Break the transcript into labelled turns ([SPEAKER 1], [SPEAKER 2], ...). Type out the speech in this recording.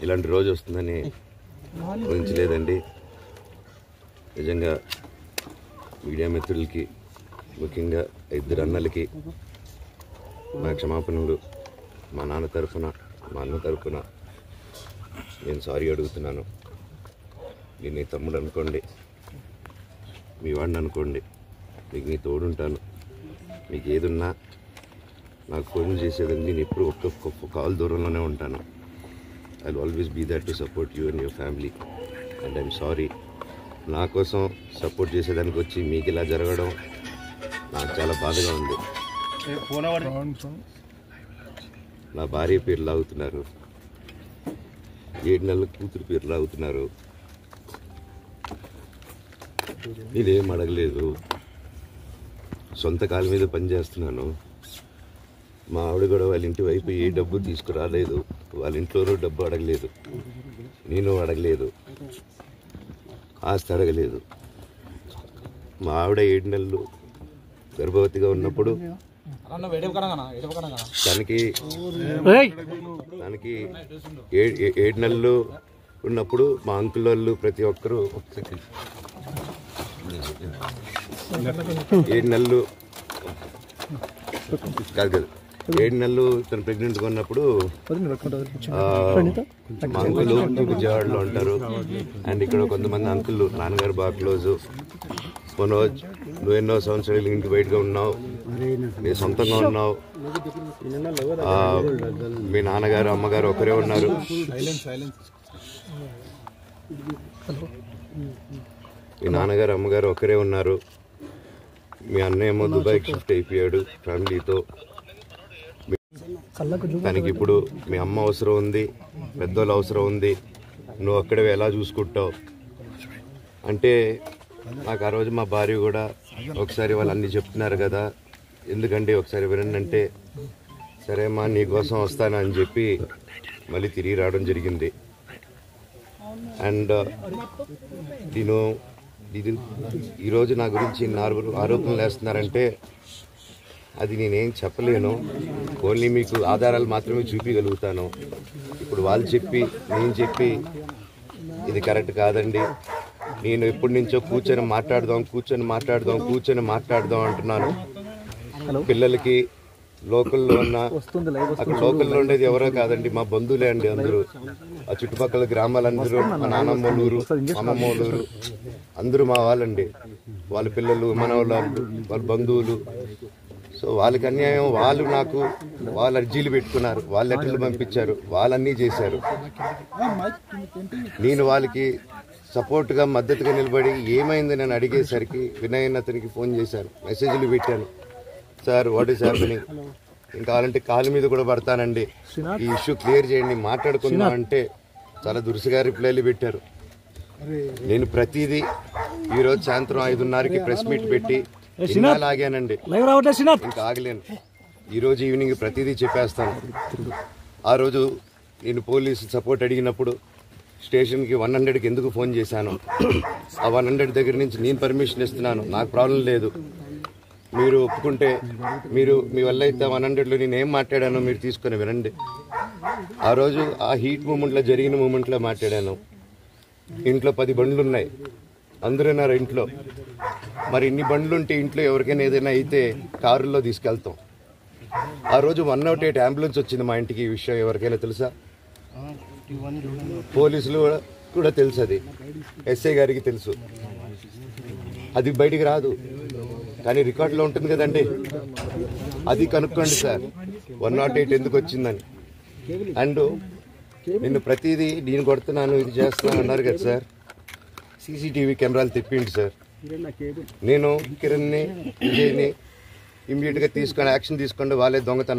[SPEAKER 1] ఇలాంటి రోజు వస్తుందని ఊహించలేదండి. నిజంగా మీడియా మిత్రులకి, ముఖ్యంగా ఇద్దరు అన్నలకి నా క్షమాపణలు. మా నాన్న తరఫున, మా అన్న తరఫున నేను సారీ అడుగుతున్నాను. నేను నీ తమ్ముడు అనుకోండి, మీ వాడిని అనుకోండి, మీకు నీ తోడుంటాను. మీకు ఏదున్నా నాకు ఫోన్ చేసేదండి. నేను ఎప్పుడు ఒక్క కాల్ దూరంలోనే ఉంటాను. I will always be there to support you and your family. And I'm sorry, నా కోసం సపోర్ట్ చేసేదానికి వచ్చి మీకు ఇలా జరగడం నాకు చాలా బాధగా ఉంది. నా భార్య పేరు లాగుతున్నారు, 7 నెలల కూతురు పేరు లాగుతున్నారు. నేనేం అడగలేదు, సొంత కాళ్ళ మీద పనిచేస్తున్నాను. మా ఆవిడ కూడా వాళ్ళ ఇంటి వైపు ఏ డబ్బు తీసుకురాలేదు, వాళ్ళ ఇంట్లోనూ డబ్బు అడగలేదు, నేను అడగలేదు, ఆస్తి అడగలేదు. మా ఆవిడ 7 నెలలు గర్భవతిగా ఉన్నప్పుడు తనకి 7 నెలలు ఉన్నప్పుడు మా అంకుల్ వాళ్ళు ప్రతి ఒక్కరూ 7 నెలలు కాదు 7 నెలలు తను ప్రెగ్నెంట్గా ఉన్నప్పుడు మా అంకులు విజయవాడలో ఉంటారు. అండ్ ఇక్కడ కొంతమంది అంకులు నాన్నగారు బాగా క్లోజు. మనోజ్, నువ్వు ఎన్నో సంవత్సరాలు ఇంటికి బయటగా ఉన్నావు, నీ సొంతంగా ఉన్నావు. మీ నాన్నగారు అమ్మగారు ఒకరే ఉన్నారు. మీ నాన్నగారు అమ్మగారు ఒకరే ఉన్నారు. మీ అన్నయ్య ఏమో దుబాయ్కి షిఫ్ట్ అయిపోయాడు ఫ్యామిలీతో. తనకి ఇప్పుడు మీ అమ్మ అవసరం ఉంది, పెద్దోళ్ళు అవసరం ఉంది. నువ్వు అక్కడే ఎలా చూసుకుంటావు అంటే, నాకు ఆ రోజు మా భార్య కూడా ఒకసారి వాళ్ళు అన్నీ చెప్తున్నారు కదా, ఎందుకంటే ఒకసారి వినండి అంటే, సరే అమ్మా నీకోసం వస్తాను అని చెప్పి మళ్ళీ తిరిగి రావడం జరిగింది. అండ్ నేను ఈరోజు నా గురించి ఆరోపణలు వేస్తున్నారంటే అది నేనేం చెప్పలేను. ఓన్లీ మీకు ఆధారాలు మాత్రమే చూపించగలుగుతాను. ఇప్పుడు వాళ్ళు చెప్పి నేను చెప్పి ఇది కరెక్ట్ కాదండి, నేను ఎప్పటి నుంచో కూర్చొని మాట్లాడదాం అంటున్నాను. పిల్లలకి లోకల్లో ఉన్న, అక్కడ లోకల్లో ఉండేది ఎవరో కాదండి, మా బంధువులే అండి అందరూ. ఆ చుట్టుపక్కల గ్రామాలందరూ, మా నానమ్మలూరు, అమ్మమ్మలూరు అందరూ మా వాళ్ళండి. వాళ్ళ పిల్లలు, మనవాళ్ళు, వాళ్ళ బంధువులు. సో వాళ్ళకి అన్యాయం, వాళ్ళు అర్జీలు పెట్టుకున్నారు, వాళ్ళు లెటర్లు పంపించారు, వాళ్ళన్నీ చేశారు. నేను వాళ్ళకి సపోర్ట్గా మద్దతుగా నిలబడి ఏమైంది నేను అడిగేసరికి వినయ్ అతనికి ఫోన్ చేశాను, మెసేజ్లు పెట్టాను. సార్ వాట్ ఈస్ హ్యాపెనింగ్, ఇంకా కావాలంటే కాలు మీద కూడా పడతానండి, ఈ ఇష్యూ క్లియర్ చేయండి, మాట్లాడుకుందాం అంటే చాలా దురుసుగా రిప్లైలు పెట్టారు. నేను ప్రతిదీ ఈరోజు సాయంత్రం 5:30కి ప్రెస్ మీట్ పెట్టి ఆగానండి, ఇంకా ఆగలేను. ఈరోజు ఈవినింగ్ ప్రతిదీ చెప్పేస్తాను. ఆ రోజు నేను పోలీసు సపోర్ట్ అడిగినప్పుడు స్టేషన్కి 100కి ఎందుకు ఫోన్ చేశాను, ఆ 100 దగ్గర నుంచి నేను పర్మిషన్ ఇస్తున్నాను, నాకు ప్రాబ్లం లేదు, మీరు ఒప్పుకుంటే మీ వల్ల అయితే 100లో నేను ఏం మాట్లాడానో మీరు తీసుకొని వినండి. ఆ రోజు ఆ హీట్ మూమెంట్లో జరిగిన మూమెంట్లో మాట్లాడాను. ఇంట్లో 10 బండ్లు ఉన్నాయి, అందరూ ఉన్నారు ఇంట్లో. మరి ఇన్ని బండ్లు ఉంటే ఇంట్లో ఎవరికైనా ఏదైనా అయితే కారుల్లో తీసుకెళ్తాం. ఆ రోజు 108 అంబులెన్స్ వచ్చింది మా ఇంటికి. ఈ విషయం ఎవరికైనా తెలుసా? పోలీసులు కూడా తెలుసు, అది ఎస్ఐ గారికి తెలుసు. అది బయటికి రాదు కానీ రికార్డులో ఉంటుంది కదండి, అది కనుక్కోండి సార్ 108 ఎందుకు వచ్చిందని. అండ్ నిన్ను ప్రతిదీ నేను కొడుతున్నాను, ఇది చేస్తున్నాను అన్నారు కదా సార్, సీసీటీవీ కెమెరాలు తెప్పిండి సార్. నేను కిరణ్ని, విజయ్ని ఇమ్మీడియట్గా తీసుకొని యాక్షన్ తీసుకోండి, వాళ్ళే దొంగతనం